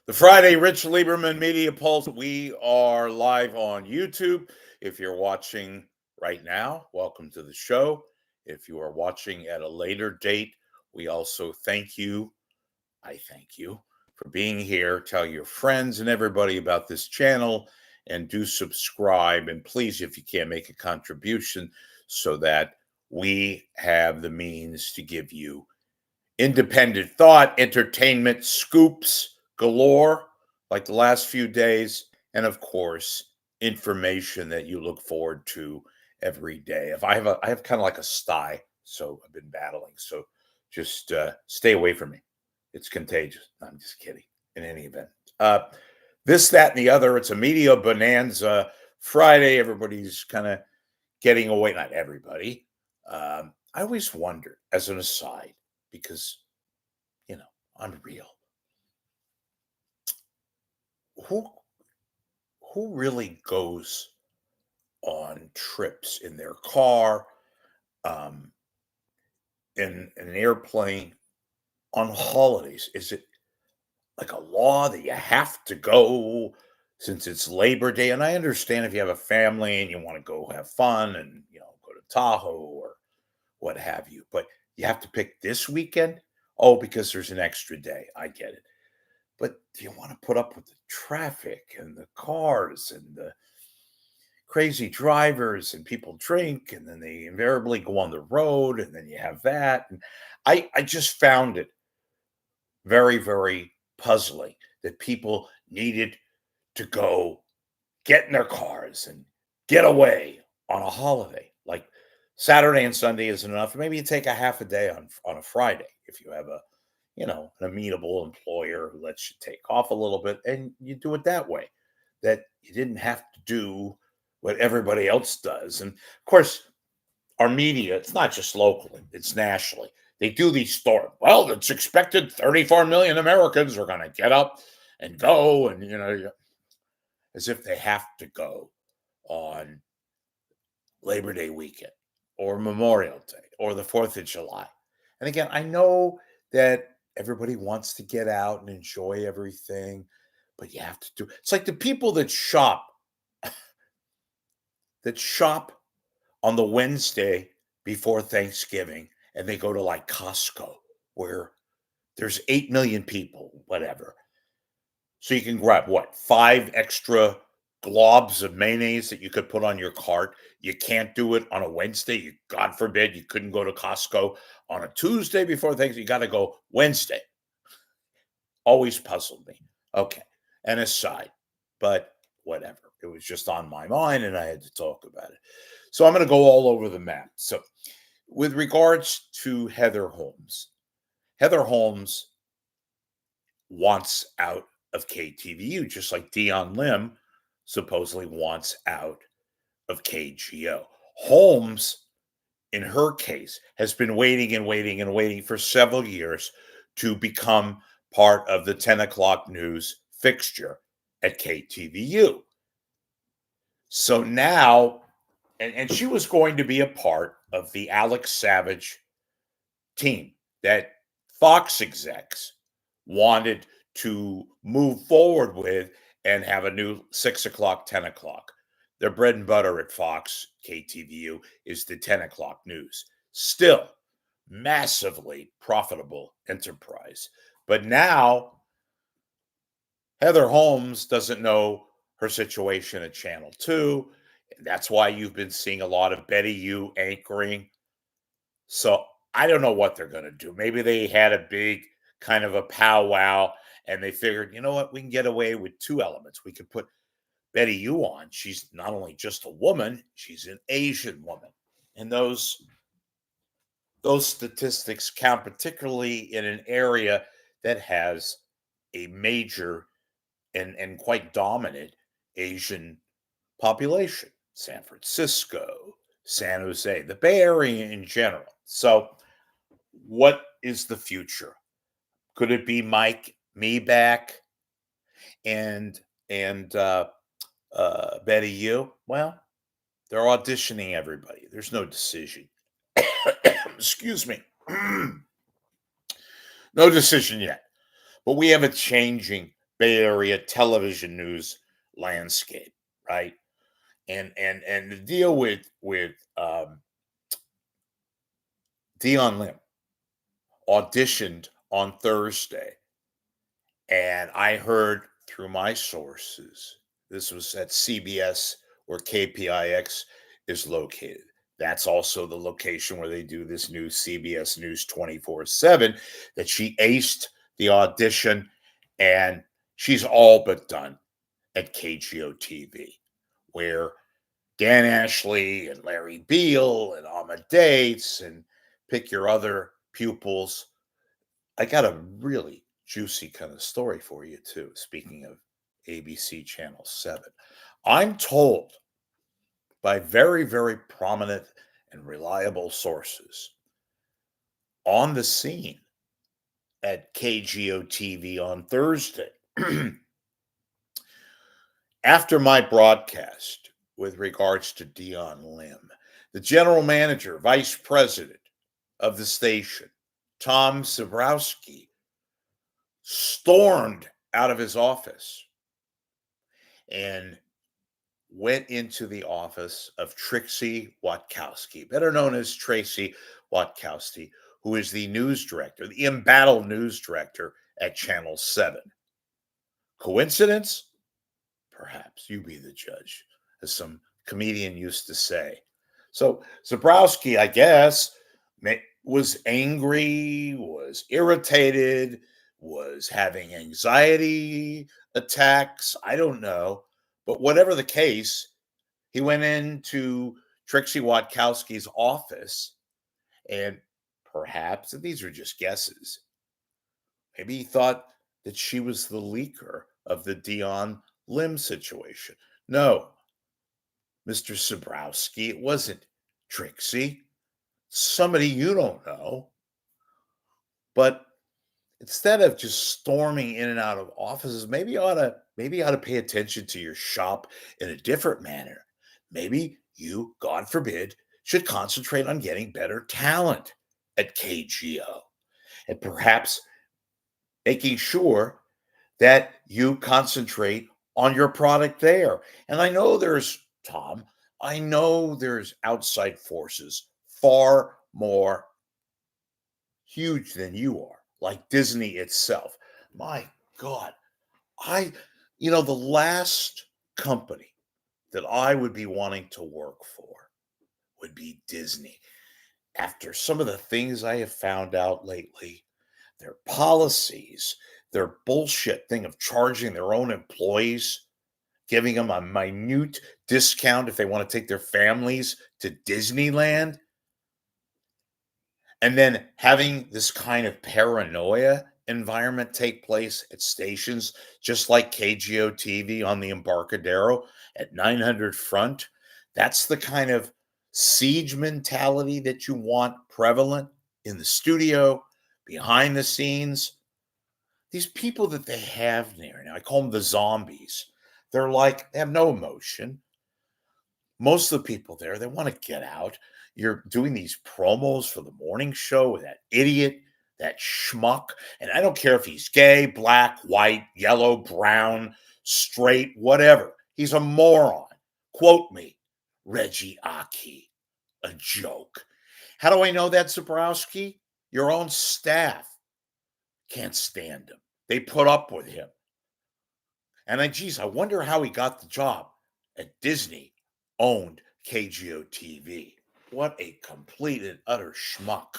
The Friday Rich Lieberman Media Pulse. We are live on YouTube. If you're watching right now, welcome to the show. If you are watching at a later date, we also thank you. I thank you for being here. Tell your friends and everybody about this channel and do subscribe. And please, if you can, make a contribution so that we have the means to give you independent thought, entertainment, scoops galore, like the last few days, and of course, information that you look forward to every day. If I have kind of like a sty, so I've been battling. So just stay away from me. It's contagious. I'm just kidding. In any event, this, that, and the other. It's a media bonanza Friday. Everybody's kind of getting away. Not everybody. I always wondered, as an aside, because, unreal. Who really goes on trips in their car, in an airplane, on holidays? Is it like a law that you have to go since it's Labor Day? And I understand if you have a family and you want to go have fun and, go to Tahoe or what have you, but you have to pick this weekend. Oh, because there's an extra day. I get it. But do you want to put up with the traffic and the cars and the crazy drivers, and people drink and then they invariably go on the road, and then you have that? And I just found it very, very puzzling that people needed to go get in their cars and get away on a holiday. Like Saturday and Sunday isn't enough. Maybe you take a half a day on a Friday if you have an amenable employer who lets you take off a little bit, and you do it that way, that you didn't have to do what everybody else does. And of course, our media, it's not just locally, it's nationally. They do these stories. Well, it's expected 34 million Americans are going to get up and go, and, as if they have to go on Labor Day weekend or Memorial Day or the 4th of July. And again, I know that everybody wants to get out and enjoy everything, but you have to do. It's like the people that shop on the Wednesday before Thanksgiving, and they go to like Costco where there's 8 million people, whatever. So you can grab 5 extra globs of mayonnaise that you could put on your cart. You can't do it on a Wednesday. God forbid, you couldn't go to Costco on a Tuesday before Thanksgiving. You got to go Wednesday. Always puzzled me. Okay, an aside, but whatever. It was just on my mind, and I had to talk about it. So I'm going to go all over the map. So with regards to Heather Holmes wants out of KTVU, just like Dion Lim supposedly wants out of KGO. Holmes, in her case, has been waiting and waiting and waiting for several years to become part of the 10 o'clock news fixture at KTVU. So now, and she was going to be a part of the Alex Savage team that Fox execs wanted to move forward with and have a new 6 o'clock, 10 o'clock. Their bread and butter at Fox, KTVU, is the 10 o'clock news. Still, massively profitable enterprise. But now, Heather Holmes doesn't know her situation at Channel 2. And that's why you've been seeing a lot of Betty Yu anchoring. So I don't know what they're going to do. Maybe they had a big kind of a powwow, and they figured, you know what, we can get away with 2 elements. We could put Betty Yu on. She's not only just a woman, she's an Asian woman. And those statistics count, particularly in an area that has a major and quite dominant Asian population. San Francisco, San Jose, the Bay Area in general. So what is the future? Could it be Mike Me back and Betty Yu? Well, they're auditioning everybody. There's no decision. Excuse me. No decision yet. But we have a changing Bay Area television news landscape, right? And the deal with Dion Lim auditioned on Thursday, and I heard through my sources this was at CBS where KPIX is located. That's also the location where they do this new CBS News 24/7. That she aced the audition and she's all but done at KGO TV, where Dan Ashley and Larry Beal and Amadeus and pick your other pupils. I got a really juicy kind of story for you, too. Speaking of ABC Channel 7, I'm told by very, very prominent and reliable sources on the scene at KGO TV on Thursday, after my broadcast with regards to Dion Lim, the general manager, vice president of the station, Tom Zabrowski, stormed out of his office and went into the office of Trixie Watkowski, better known as Tracy Watkowski, who is the news director, the embattled news director at Channel 7. Coincidence? Perhaps. You be the judge, as some comedian used to say. So Zabrowski, I guess, was angry, was irritated, was having anxiety attacks. I don't know. But whatever the case, he went into Trixie Watkowski's office, and perhaps, and these are just guesses, maybe he thought that she was the leaker of the Dion Lim situation. No, Mr. Zabrowski, it wasn't Trixie. Somebody you don't know. But instead of just storming in and out of offices, maybe you ought to pay attention to your shop in a different manner. Maybe you, God forbid, should concentrate on getting better talent at KGO and perhaps making sure that you concentrate on your product there. And I know there's outside forces far more huge than you are, like Disney itself. My God, I, the last company that I would be wanting to work for would be Disney. After some of the things I have found out lately, their policies, their bullshit thing of charging their own employees, giving them a minute discount if they want to take their families to Disneyland, and then having this kind of paranoia environment take place at stations just like KGO TV on the Embarcadero at 900 Front. That's the kind of siege mentality that you want prevalent in the studio, behind the scenes. These people that they have there now, I call them the zombies. They have no emotion. Most of the people there, they want to get out. You're doing these promos for the morning show with that idiot, that schmuck. And I don't care if he's gay, black, white, yellow, brown, straight, whatever. He's a moron. Quote me, Reggie Aki, a joke. How do I know that, Zabrowski? Your own staff can't stand him. They put up with him. And I wonder how he got the job at Disney owned KGO TV. What a complete and utter schmuck.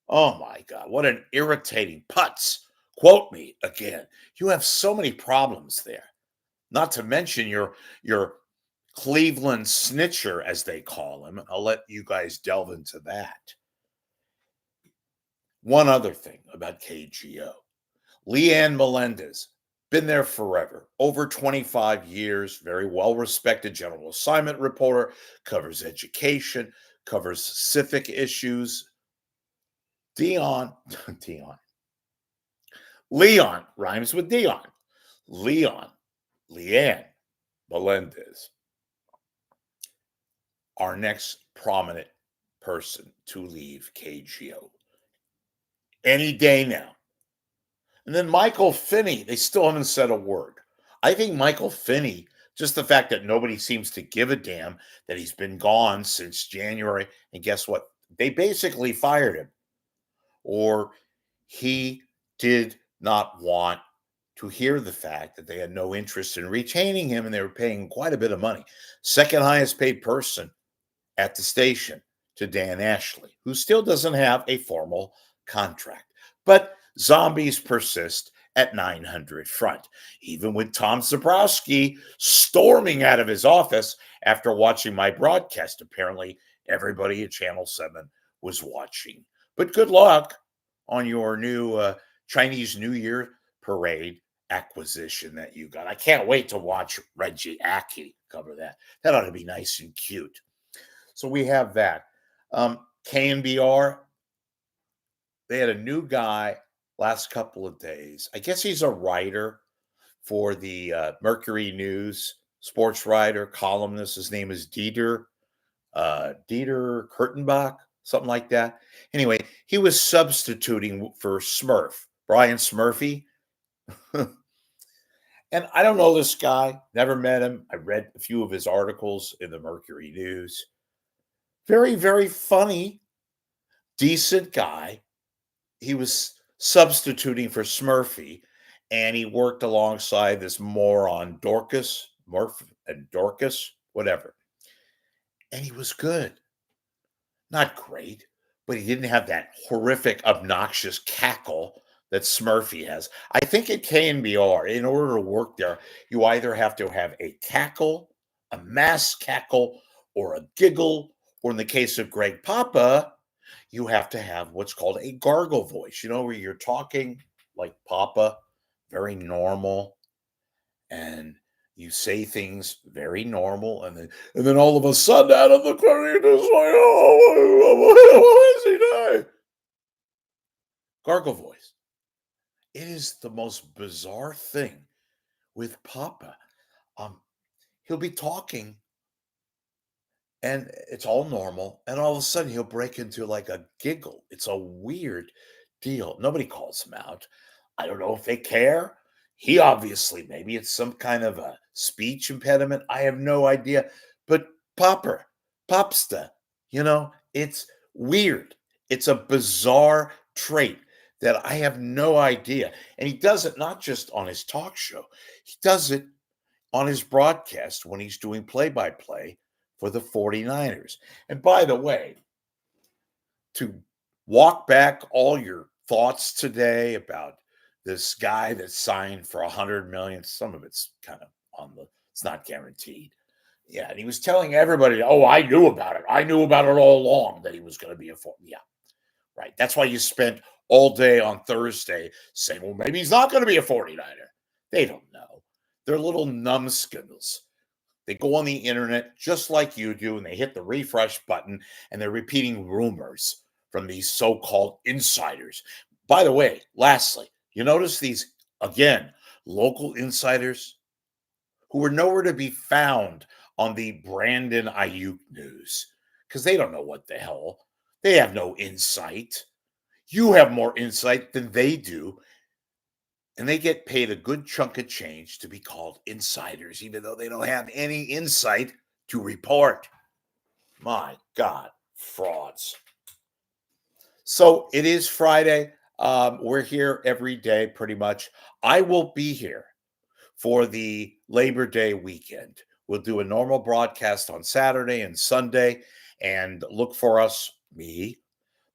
Oh my God, what an irritating putz. Quote me again. You have so many problems there. Not to mention your Cleveland snitcher, as they call him. I'll let you guys delve into that. One other thing about KGO. Leanne Melendez, been there forever, over 25 years, very well respected general assignment reporter, covers education, covers civic issues. Dion, Dion, Leon rhymes with Dion. Leon, Leanne Melendez, our next prominent person to leave KGO any day now. And then Michael Finney, they still haven't said a word. I think Michael Finney, just the fact that nobody seems to give a damn that he's been gone since January, and guess what? They basically fired him, or he did not want to hear the fact that they had no interest in retaining him and they were paying quite a bit of money. Second highest paid person at the station to Dan Ashley, who still doesn't have a formal contract. But zombies persist at 900 front, even with Tom Zabrowski storming out of his office after watching my broadcast. Apparently, everybody at Channel 7 was watching. But good luck on your new Chinese New Year parade acquisition that you got. I can't wait to watch Reggie Aki cover that. That ought to be nice and cute. So we have that. KNBR, they had a new guy last couple of days. I guess he's a writer for the Mercury News, sports writer, columnist. His name is Dieter Kurtenbach, something like that. Anyway, he was substituting for Smurf, Brian Smurfy. And I don't know this guy, never met him. I read a few of his articles in the Mercury News. Very, very funny, decent guy. He was substituting for Smurfy, and he worked alongside this moron Dorcas, Murph and Dorcas, whatever. And he was good. Not great, but he didn't have that horrific, obnoxious cackle that Smurfy has. I think at KNBR, in order to work there, you either have to have a cackle, a mass cackle, or a giggle, or in the case of Greg Papa, you have to have what's called a gargle voice, where you're talking like Papa, very normal, and you say things very normal, and then all of a sudden out of the corner, you're just like, oh, what is he doing? Gargle voice. It is the most bizarre thing with Papa. He'll be talking and it's all normal, and all of a sudden he'll break into like a giggle. It's a weird deal. Nobody calls him out. I don't know if they care. He obviously, maybe it's some kind of a speech impediment. I have no idea. But Popsta, it's weird. It's a bizarre trait that I have no idea. And he does it not just on his talk show, he does it on his broadcast when he's doing play by play for the 49ers. And by the way, to walk back all your thoughts today about this guy that signed for 100 million, some of it's kind of it's not guaranteed. Yeah, and he was telling everybody, "Oh, I knew about it. I knew about it all along that he was going to be a yeah, right." That's why you spent all day on Thursday saying, "Well, maybe he's not going to be a 49er." They don't know. They're little numbskulls. They go on the internet just like you do, and they hit the refresh button, and they're repeating rumors from these so-called insiders. By the way, lastly, you notice these, again, local insiders who were nowhere to be found on the Brandon Ayuk news because they don't know what the hell. They have no insight. You have more insight than they do. And they get paid a good chunk of change to be called insiders, even though they don't have any insight to report. My God, frauds. So it is Friday. We're here every day, pretty much. I will be here for the Labor Day weekend. We'll do a normal broadcast on Saturday and Sunday, and look for us, me.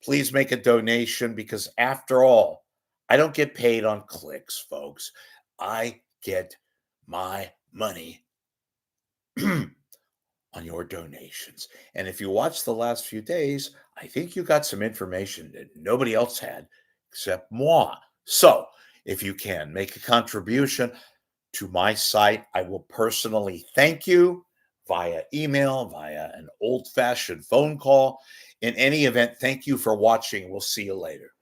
Please make a donation because, after all, I don't get paid on clicks, folks. I get my money on your donations. And if you watch the last few days, I think you got some information that nobody else had except moi. So if you can make a contribution to my site, I will personally thank you via email, via an old-fashioned phone call. In any event, thank you for watching. We'll see you later.